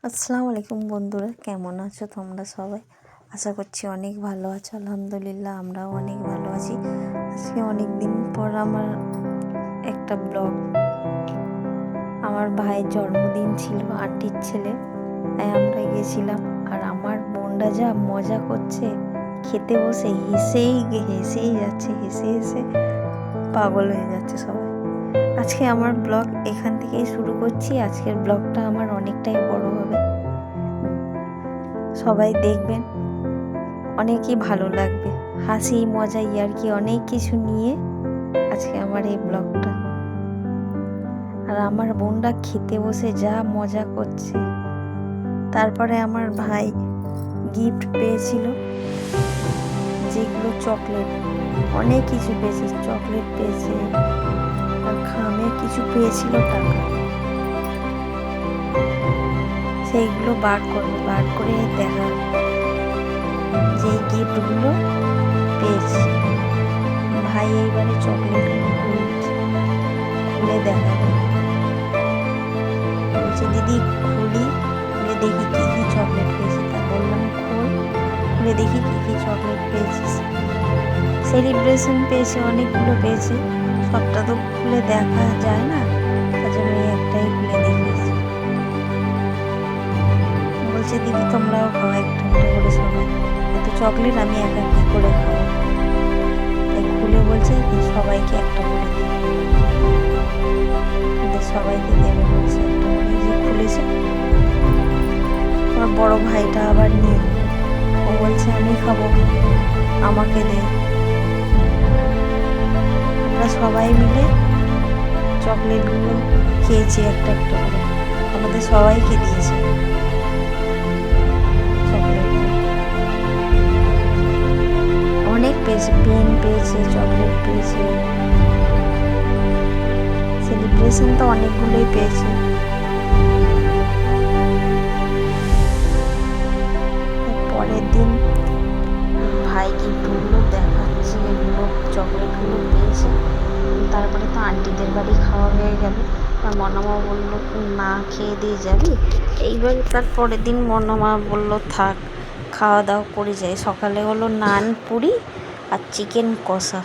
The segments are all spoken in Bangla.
আসসালামু আলাইকুম বন্ধুরা, কেমন আছো তোমরা সবাই? আশা করছি অনেক ভালো আছো। আলহামদুলিল্লাহ আমরাও অনেক ভালো আছি। আজকে অনেক দিন পর আমার একটা ব্লগ। আমার ভাইয়ের জন্মদিন ছিল, আন্টির ছেলে, তাই আমরা গেছিলাম। আর আমার বোনরা যা মজা করছে, খেতে বসে হেসেই যাচ্ছে, হেসে পাগল হয়ে যাচ্ছে সবাই। আজকে আমার ব্লগ এখান থেকেই শুরু করছি। আজকের ব্লগটা আমার অনেকটাই বড় হবে, সবাই দেখবেন, অনেকই ভালো লাগবে। হাসি মজা ইয়ার্কি অনেক কিছু নিয়ে আজকে আমার এই ব্লগটা। আর আমার বোনরা খেতে বসে যা মজা করছে। তারপরে আমার ভাই গিফট পেয়েছিল, যেগুলো চকলেট, অনেক কিছু পেয়েছে, চকলেট পেয়েছে আর খামে কিছু পেয়েছিল টাকা। সেইগুলো বার করে দেখা যে গিফটগুলো পেয়েছি। ভাই এইবারে চকলেটগুলো খুলে দেখাবে, বলছে দিদি খুলে দেখি কী কী চকলেট পেয়েছি। তা বললাম খুলে দেখি কী কী চকলেট পেয়েছিস। সেলিব্রেশন পেয়েছে, অনেকগুলো পেয়েছে, সবটা তো খুলে দেখা যায় না, তার জন্য এই একটাই খুলে দেখিয়েছি। বলছে দিদি তোমরাও খাও একটা করে সবাই, এত চকলেট আমি একা কী করে খাবো। তাই খুলে বলছে সবাইকে একটা করে দিই, সবাইকে দেবে বলছে একটা করে। যে খুলেছে আমার বড় ভাইটা আবার নিয়ে, ও বলছে আমি খাবো, আমাকে দে। আমরা সবাই মিলে চকলেটগুলো খেয়েছি একটা একটা করে, আমাদের সবাইকে দিয়েছে চকলেটগুলো। অনেক পেয়েছে, পেন পেয়েছে, চকলেট পেয়েছে, সেলিব্রেশন তো অনেকগুলোই পেয়েছে। পরের দিন ভাই গিফটগুলো দেখাচ্ছে, এগুলো চকলেটগুলো পেয়েছে। তারপরে তো আন্টিদের বাড়ি খাওয়া হয়ে গেল। আর মনামা বললো না খেয়ে দিয়ে যাবি। এইবার তার পরের দিন মনামা বললো থাক, খাওয়া দাওয়া করে যাই। সকালে হলো নান পুরি আর চিকেন কষা,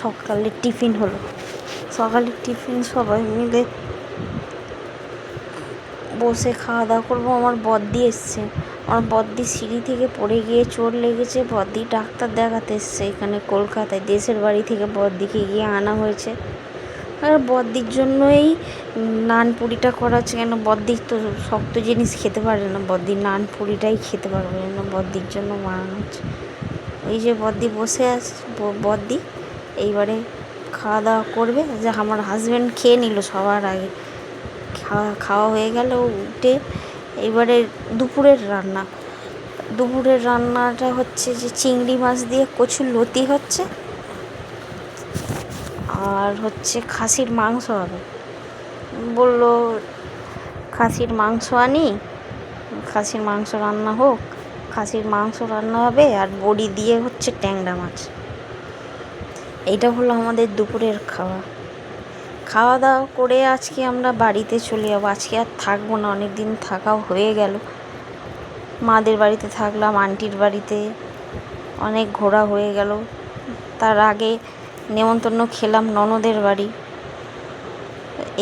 সকালের টিফিন হলো। সকালের টিফিন সবাই মিলে বসে খাওয়া দাওয়া করবো। আমার বদ্দি এসছে, আমার বদ্দি সিঁড়ি থেকে পড়ে গিয়ে চোট লেগেছে। বদ্দি ডাক্তার দেখাতে এসছে এখানে কলকাতায়, দেশের বাড়ি থেকে বদ্দিকে গিয়ে আনা হয়েছে। আর বদ্দির জন্যই নান পুরিটা করা হচ্ছে, কেন বদ্দি তো শক্ত জিনিস খেতে পারে না, বদ্দি নান পুরিটাই খেতে পারবে না, বদ্দির জন্য বানানো হচ্ছে। এই যে বদ্দি বসে আছে, বদ্দি এইবারে খাওয়া দাওয়া করবে। যে আমার হাজব্যান্ড খেয়ে নিল সবার আগে, খাওয়া হয়ে গেল উঠে। এবারে দুপুরের রান্নাটা হচ্ছে যে চিংড়ি মাছ দিয়ে কচুর লতি হচ্ছে, আর হচ্ছে খাসির মাংস হবে। বললো খাসির মাংস আনি, খাসির মাংস রান্না হোক, খাসির মাংস রান্না হবে। আর বড়ি দিয়ে হচ্ছে ট্যাংরা মাছ। এইটা হলো আমাদের দুপুরের খাওয়া দাওয়া করে আজকে আমরা বাড়িতে চলে যাবো। আজকে আর থাকবো না, অনেক দিন থাকাও হয়ে গেল। মাদের বাড়িতে থাকলাম, আন্টির বাড়িতে অনেক ঘোরা হয়ে গেল। তার আগে নেমন্তন্ন খেলাম ননদের বাড়ি,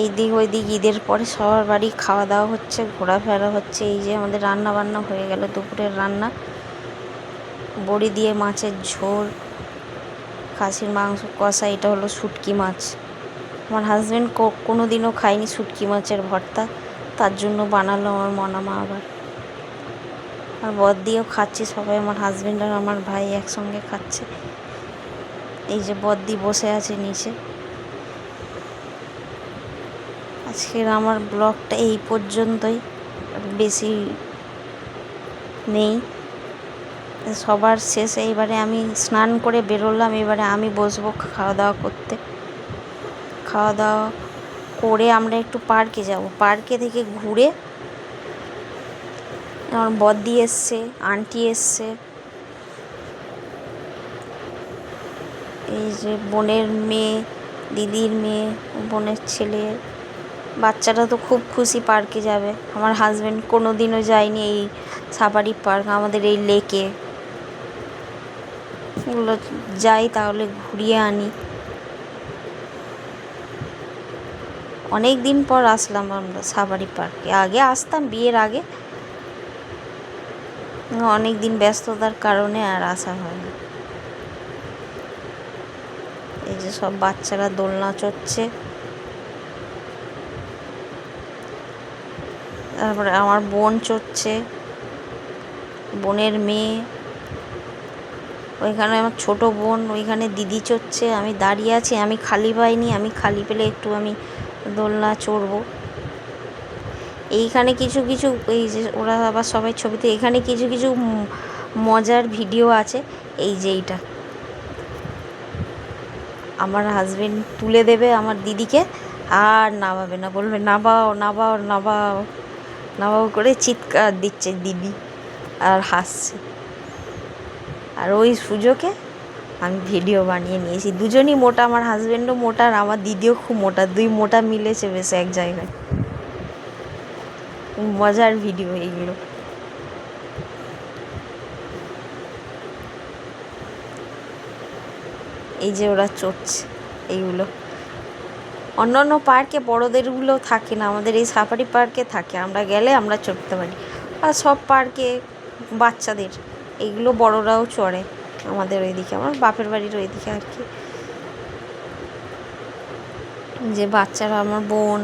এই দিক ওই দিক। ঈদের পরে সবার বাড়ি খাওয়া দাওয়া হচ্ছে, ঘোরাফেরা হচ্ছে। এই যে আমাদের রান্না বান্না হয়ে গেল, দুপুরের রান্না বড়ি দিয়ে মাছের ঝোল, খাসির মাংস কষা, এটা হলো শুটকি মাছ। আমার হাজব্যান্ড কোনো দিনও খায়নি শুটকি মাছের ভর্তা, তার জন্য বানালো আমার মনামা আবার। আর বদ্দিও খাচ্ছে, সবাই আমার হাজব্যান্ড আর আমার ভাই একসঙ্গে খাচ্ছে। এই যে বদ্দি বসে আছে নিচে। আজকের আমার ব্লগটা এই পর্যন্তই, বেশি নেই। সবার শেষে এবারে আমি স্নান করে বেরোলাম, এবারে আমি বসবো খাওয়া দাওয়া করতে। খাওয়া দাওয়া করে আমরা একটু পার্কে যাব, পার্কে থেকে ঘুরে। আমার বদ্দি এসছে, আন্টি এসছে, এই যে বোনের মেয়ে, দিদির মেয়ে, বোনের ছেলে, বাচ্চারা তো খুব খুশি পার্কে যাবে। আমার হাজব্যান্ড কোনো দিনও যায়নি এই সাফারি পার্ক, আমাদের এই লেকে। এগুলো যাই তাহলে ঘুরিয়ে আনি। অনেক দিন পর আসলাম আমরা সাফারি পার্কে। আগে আসতাম বিয়ের আগে, অনেক দিন ব্যস্ততার কারণে আর আসা হয় না। এই যে সব বাচ্চারা দোলনা চড়ছে। তারপরে আমার বোন চড়ছে, বোনের মেয়ে ওইখানে, আমার ছোট বোন ওইখানে দিদি চড়ছে। আমি দাঁড়িয়ে আছি, আমি খালি পাইনি, আমি খালি পেলে একটু আমি দোলনা চড়বো। এইখানে কিছু কিছু, এই যে ওরা আবার সবাই ছবিতে, এখানে কিছু কিছু মজার ভিডিও আছে। এই যে এইটা আমার হাজবেন্ড তুলে দেবে আমার দিদিকে, আর নামাবে না, বলবে নামাও নামাও নামাও নামাও করে চিৎকার দিচ্ছে দিদি, আর হাসছে। আর ওই সুযোগে আমি ভিডিও বানিয়ে নিয়েছি। দুজনই মোটা, আমার হাজবেন্ডও মোটা আর আমার দিদিও খুব মোটা, দুই মোটা মিলেছে বেশ এক জায়গায়। মজার ভিডিও এইগুলো। এই যে ওরা চড়ছে এইগুলো। অন্য অন্য পার্কে বড়োদেরগুলো থাকে না, আমাদের এই সাফারি পার্কে থাকে। আমরা গেলে আমরা চড়তে পারি। আর সব পার্কে বাচ্চাদের, এইগুলো বড়রাও চড়ে আমাদের ওইদিকে, আমার বাপের বাড়ির ওইদিকে আর কি। যে বাচ্চারা, আমার বোন,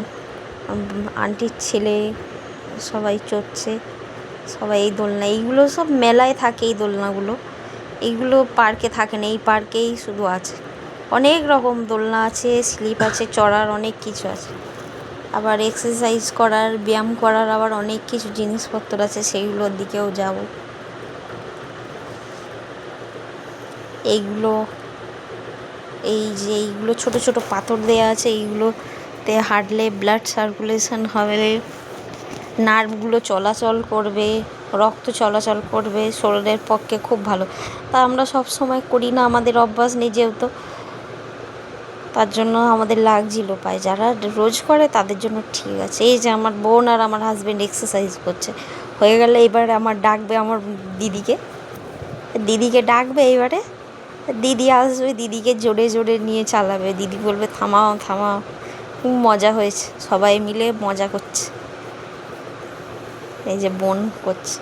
আন্টির ছেলে সবাই চড়ছে, সবাই এই দোলনা। এইগুলো সব মেলায় থাকে এই দোলনাগুলো, এইগুলো পার্কে থাকে না, এই পার্কেই শুধু আছে। অনেক রকম দোলনা আছে, স্লিপ আছে, চড়ার অনেক কিছু আছে। আবার এক্সারসাইজ করার, ব্যায়াম করার আবার অনেক কিছু জিনিসপত্র আছে, সেইগুলোর দিকেও যাব। এইগুলো, এই যে এইগুলো ছোট ছোট পাথর দেয়া আছে, এইগুলোতে হাঁটলে ব্লাড সার্কুলেশন হবে, নার্ভগুলো চলাচল করবে, রক্ত চলাচল করবে, শরীরের পক্ষে খুব ভালো। তা আমরা সব সময় করি না, আমাদের অভ্যাস নেই যেহেতু, তার জন্য আমাদের লাগছিল পায়ে। যারা রোজ করে তাদের জন্য ঠিক আছে। এই যে আমার বোন আর আমার হাজব্যান্ড এক্সারসাইজ করছে, হয়ে গেলে এবারে আমার ডাকবে আমার দিদিকে, দিদিকে ডাকবে এবারে, দিদি আসবে, দিদিকে জোরে জোরে নিয়ে চালাবে, দিদি বলবে থামাও থামাও। খুব মজা হয়েছে, সবাই মিলে মজা করছে। এই যে বোন করছে,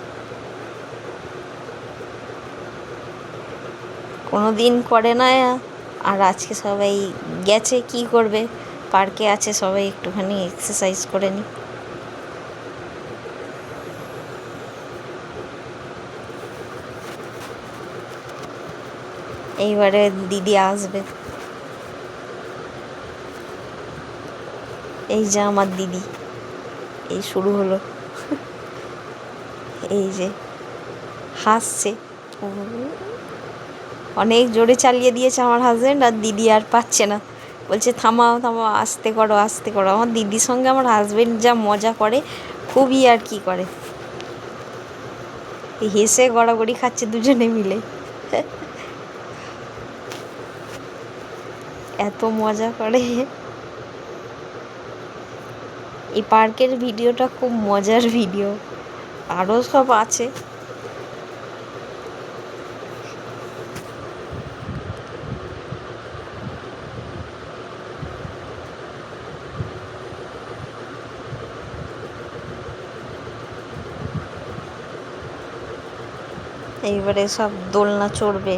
কোনো দিন করে না, আর আজকে সবাই গেছে, কি করবে, পার্কে আছে, সবাই একটুখানি এক্সারসাইজ করে নি। এইবারে দিদি আসবে। এই যে আমার দিদি, এই শুরু হলো। এই যে হাসছে, অনেক জোরে চালিয়ে দিয়েছে আমার হাজব্যান্ড, আর দিদি আর পাচ্ছে না, বলছে থামাও থামাও, আস্তে করো আস্তে করো। আমার দিদির সঙ্গে আমার হাজব্যান্ড যা মজা করে, খুবই আর কি করে, হেসে গড়াগড়ি খাচ্ছে দুজনে মিলে, এত মজা করে। এই পার্কের ভিডিওটা খুব মজার ভিডিও, আরও সব আছে। এইবারে সব দোলনা চড়বে,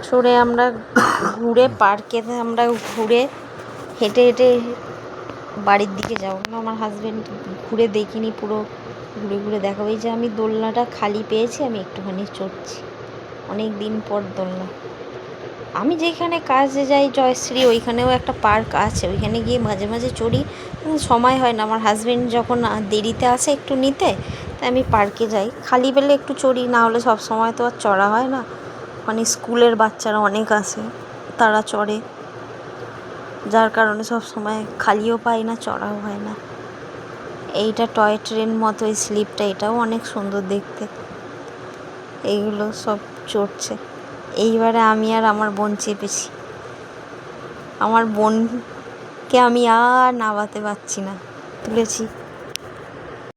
চড়ে আমরা ঘুরে পার্কে, আমরা ঘুরে হেঁটে হেঁটে বাড়ির দিকে যাবো। আমার হাজব্যান্ড ঘুরে দেখিনি, পুরো ঘুরে ঘুরে দেখাবো। এই যে আমি দোলনাটা খালি পেয়েছি, আমি একটুখানি চড়ছি, অনেক দিন পর দোলনা। আমি যেখানে কাজে যাই জয়শ্রী, ওইখানেও একটা পার্ক আছে, ওইখানে গিয়ে মাঝে মাঝে চড়ি, সময় হয় না। আমার হাজব্যান্ড যখন দেরিতে আসে একটু নিতে, তাই আমি পার্কে যাই, খালি পেলে একটু চড়ি, না হলে সব সময় তো আর চড়া হয় না। মানে স্কুলের বাচ্চারা অনেক আসে, তারা চড়ে, যার কারণে সব সময় খালিও পাই না, চড়াও হয় না। এইটা টয় ট্রেন মতো, এই স্লিপটা, এটাও অনেক সুন্দর দেখতে। এইগুলো সব চড়ছে। এইবারে আমি আর আমার বোন চেপেছি। আমার বোন মেয়েকে আমি আর নামাতে পারছি না, তুলেছি।